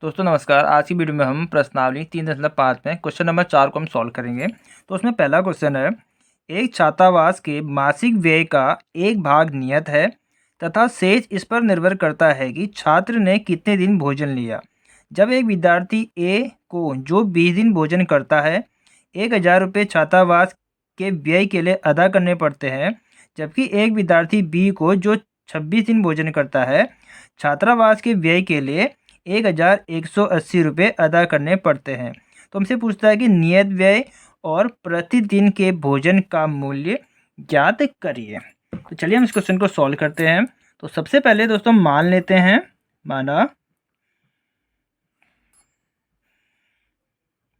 दोस्तों नमस्कार। आज की वीडियो में हम प्रश्नावली 3.5 में क्वेश्चन नंबर 4 को हम सॉल्व करेंगे। तो उसमें पहला क्वेश्चन है, एक छात्रावास के मासिक व्यय का एक भाग नियत है तथा शेष इस पर निर्भर करता है कि छात्र ने कितने दिन भोजन लिया। जब एक विद्यार्थी ए को जो 20 दिन भोजन करता है 1,000 रुपये छात्रावास के व्यय के लिए अदा करने पड़ते हैं, जबकि एक विद्यार्थी बी को जो 26 दिन भोजन करता है छात्रावास के व्यय के लिए 1,180 रुपये अदा करने पड़ते हैं। तो हमसे पूछता है कि नियत व्यय और प्रतिदिन के भोजन का मूल्य ज्ञात करिए। तो चलिए हम इस क्वेश्चन को सॉल्व करते हैं। तो सबसे पहले दोस्तों मान लेते हैं, माना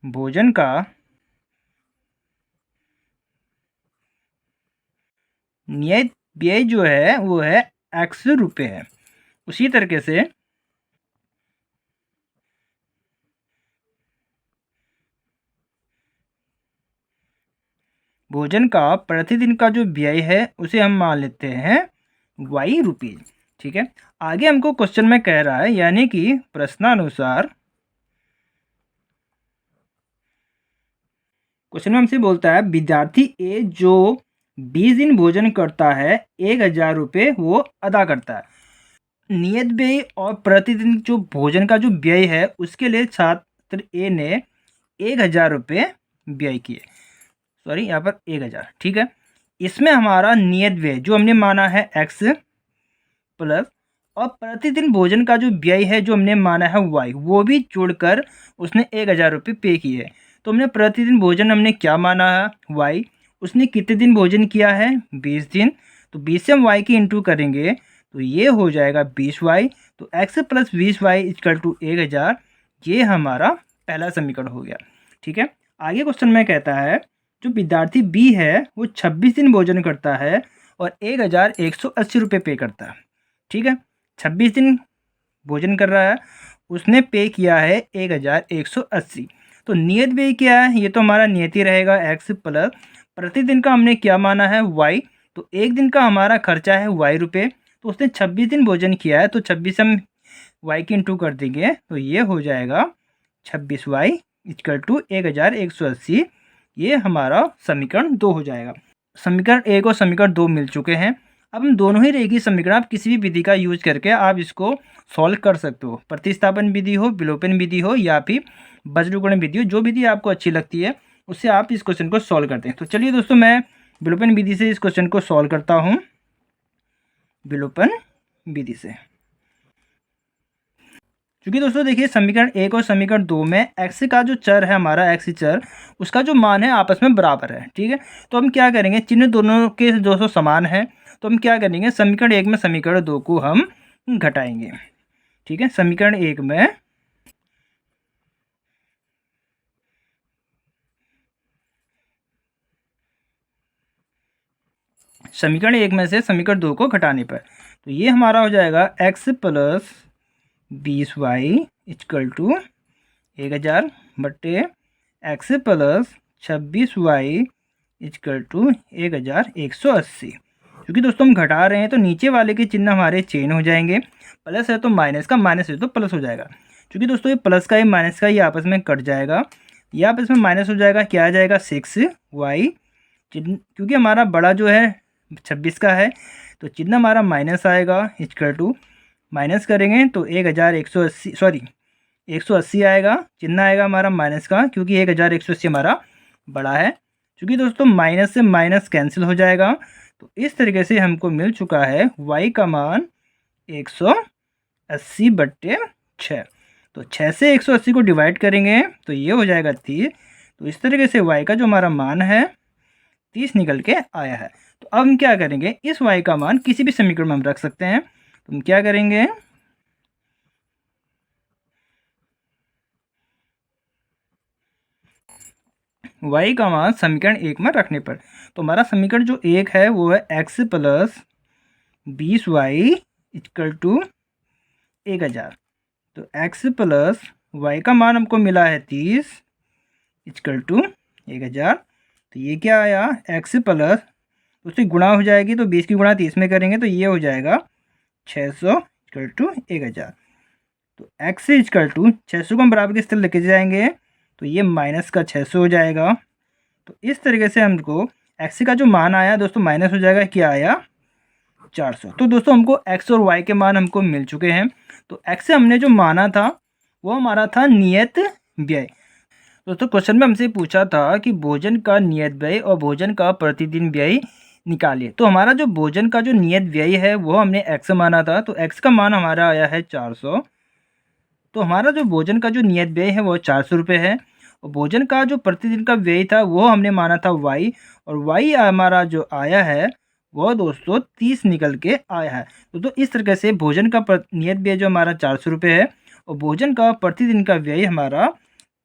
भोजन का नियत व्यय जो है वो है x रुपये है। उसी तरीके से भोजन का प्रतिदिन का जो व्यय है उसे हम मान लेते हैं y रुपीज। ठीक है, आगे हमको क्वेश्चन में कह रहा है, यानी कि प्रश्नानुसार क्वेश्चन में हमसे बोलता है विद्यार्थी ए जो 20 दिन भोजन करता है 1,000 रुपये वो अदा करता है। नियत व्यय और प्रतिदिन जो भोजन का जो व्यय है उसके लिए छात्र ए ने 1,000 रुपये व्यय किए। सॉरी, यहाँ पर 1,000। ठीक है, इसमें हमारा नियत व्यय जो हमने माना है x प्लस और प्रतिदिन भोजन का जो व्यय है जो हमने माना है y, वो भी जोड़कर उसने 1,000 रुपये पे किए। तो हमने प्रतिदिन भोजन हमने क्या माना है y, उसने कितने दिन भोजन किया है 20 दिन। तो 20 से हम y की इंटू करेंगे तो ये हो जाएगा 20y। तो x plus 20y equal to 1,000। ये हमारा पहला समीकरण हो गया। ठीक है, आगे क्वेश्चन में कहता है जो विद्यार्थी बी है वो 26 दिन भोजन करता है और 1,180 रुपये पे करता है। ठीक है, 26 दिन भोजन कर रहा है, उसने पे किया है 1,180। तो नियत व्यय क्या है, ये तो हमारा नियत ही रहेगा x प्लस प्रतिदिन का हमने क्या माना है y। तो एक दिन का हमारा खर्चा है y रुपये। तो उसने 26 दिन भोजन किया है तो 26 हम y की इंटू कर देंगे तो ये हो जाएगा 26y इक्वल टू 1,180। ये हमारा समीकरण 2 हो जाएगा। समीकरण 1 और समीकरण 2 मिल चुके हैं। अब हम दोनों ही रेखीय समीकरण आप किसी भी विधि का यूज करके आप इसको सॉल्व कर सकते हो। प्रतिस्थापन विधि हो, विलोपन विधि हो या फिर बज्रगुणन विधि हो, जो विधि आपको अच्छी लगती है उससे आप इस क्वेश्चन को सॉल्व करते हैं। तो चलिए दोस्तों मैं विलोपन विधि से इस क्वेश्चन को सॉल्व करता हूँ। विलोपन विधि से, क्योंकि दोस्तों देखिए समीकरण 1 और समीकरण 2 में x का जो चर है हमारा x चर, उसका जो मान है आपस में बराबर है। ठीक है, तो हम क्या करेंगे, चिन्ह दोनों के दोस्तों समान है तो हम क्या करेंगे समीकरण 1 में समीकरण 2 को हम घटाएंगे। ठीक है, समीकरण 1 में से समीकरण 2 को घटाने पर तो ये हमारा हो जाएगा x plus 20y equal to 1,000 बटे x plus 26y equal to 1,180। क्योंकि दोस्तों हम घटा रहे हैं तो नीचे वाले के चिन्ह हमारे चेंज हो जाएंगे। प्लस है तो माइनस का, माइनस है तो प्लस हो जाएगा। क्योंकि दोस्तों ये प्लस का ये माइनस का ये आपस में कट जाएगा, ये आपस में माइनस हो जाएगा, क्या आ जाएगा 6y। क्योंकि हमारा बड़ा जो है 26 का है तो चिन्ह हमारा माइनस आएगा इक्वल टू, माइनस करेंगे तो 1,180 सॉरी 180 आएगा, चिन्ह आएगा हमारा माइनस का क्योंकि 1,180 हमारा बड़ा है। क्योंकि दोस्तों माइनस से माइनस कैंसिल हो जाएगा। तो इस तरीके से हमको मिल चुका है y का मान 180 बट्टे 6। तो 6 से 180 को डिवाइड करेंगे तो ये हो जाएगा 30। तो इस तरीके से y का जो हमारा मान है 30 निकल के आया है। तो अब हम क्या करेंगे, इस y का मान किसी भी समीकरण में हम रख सकते हैं। तो हम क्या करेंगे, y का मान समीकरण 1 में रखने पर तो हमारा समीकरण जो 1 है वो है x plus 20y equal to 1,000। तो x प्लस y का मान हमको मिला है 30 इक्वल टू 1,000। तो ये क्या आया, x प्लस उससे गुणा हो जाएगी तो 20 की गुणा 30 में करेंगे तो ये हो जाएगा 600 इक्वल टू 1,000। तो x इजकल टू 600 को हम बराबर किस तरह लेके जाएंगे, तो ये माइनस का 600 हो जाएगा। तो इस तरीके से हमको x का जो मान आया दोस्तों माइनस हो जाएगा, क्या आया 400। तो दोस्तों हमको x और y के मान हमको मिल चुके हैं। तो x से हमने जो माना था वो हमारा था नियत व्यय। दोस्तों क्वेश्चन में हमसे पूछा था कि भोजन का नियत व्यय और भोजन का प्रतिदिन व्यय निकालिए। तो हमारा जो भोजन का जो नियत व्यय है वो हमने x माना था, तो x का मान हमारा आया है 400। तो हमारा जो भोजन का जो नियत व्यय है वो 400 रुपये है, और भोजन का जो प्रतिदिन का व्यय था वो हमने माना था y, और y हमारा जो आया है वो दोस्तों 30 निकल के आया है। तो इस तरीके से भोजन का नियत व्यय जो हमारा 400 रुपये है और भोजन का प्रतिदिन का व्यय हमारा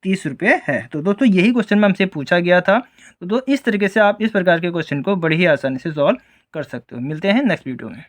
30 रुपये है। तो दोस्तों यही क्वेश्चन में हमसे पूछा गया था। तो इस तरीके से आप इस प्रकार के क्वेश्चन को बड़ी ही आसानी से सॉल्व कर सकते हो। मिलते हैं नेक्स्ट वीडियो में।